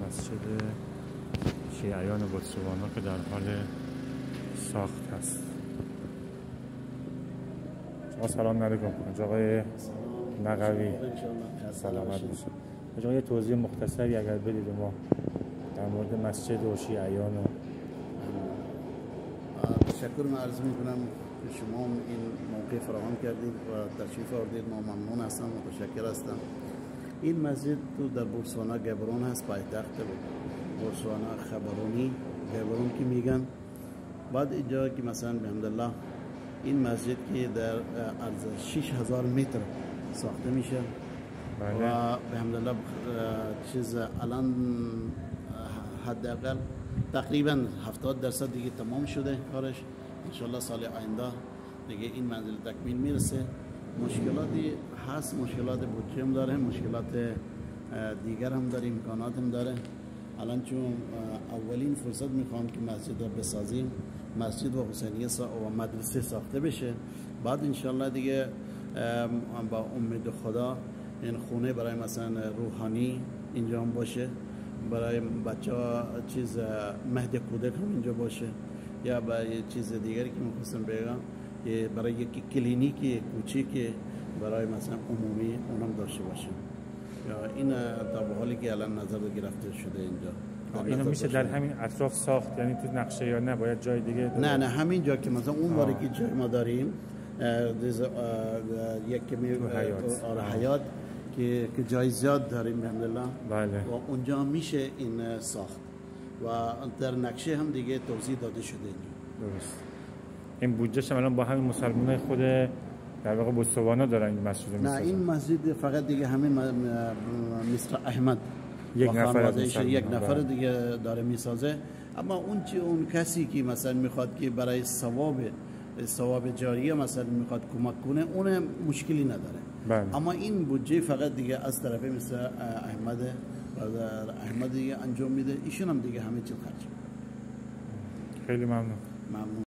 مسجد شیعیان بوتسوانا که در حال ساخت هست. سلام علیکم آقای نقوی، سلامت باشید. آقا یه توضیح مختصری اگر بدید ما در مورد مسجد و شیعیان. تشکر عرض میکنم که شما این موقع فراهم کردید و تشریف آوردید. ما ممنون هستم، متشکر هستم. این مسجد تو در بوتسوانا گابرون هست، پایتخت بوتسوانا خبرونی گابرون که میگن. بعد اینجا که مثلا بحمدالله این مسجد که در عرض 6000 متر ساخته میشه و بحمدالله چیز الان حداقل تقریبا 70% دیگه تمام شده کارش. انشالله سال آینده دیگه این منزل تکمیل میرسه. مشکلاتی هست، مشکلات بودجه هم داره، مشکلات دیگر هم داره، امکانات هم داره. الان چون اولین فرصت میخوام که مسجد را بسازیم، مسجد و حسینیه و مدرسه ساخته بشه. بعد انشالله دیگه با امید خدا این خونه برای مثلا روحانی اینجا هم باشه، برای بچه ها چیز مهد کودک هم اینجا باشه، یا برای چیز دیگری که میخواستم بگم برای یک کلینیک کوچیک برای مثلا عمومی اونم داشته باشه. یا این تا به حالی که الان نظر گرفته شده اینجا. اینو میشه در همین اطراف ساخت، یعنی تو نقشه یا نه باید جای دیگه؟ نه همین جا که مثلا اون باری که جای ما داریم یک کمی حیات که جای زیاد داریم الحمدلله. بله. و اونجا میشه این ساخت و در نقشه هم دیگه توضیح داده شده اینجا. درست. این بودجهش الان با همین مسلمانای خود در واقع بوتسوانا دارن این مسجد رو میسازن؟ نه، این مسجد فقط دیگه همین مستر احمد یک نفر دیگه داره میسازه. اما اون کسی که مثلا میخواد که برای ثواب جاریه مثلا میخواد کمک کنه، اون مشکلی نداره. بله. اما این بودجه فقط دیگه از طرف مستر احمد دیگه انجام میده. ایشون هم دیگه همه چیز خرج. خیلی ممنون.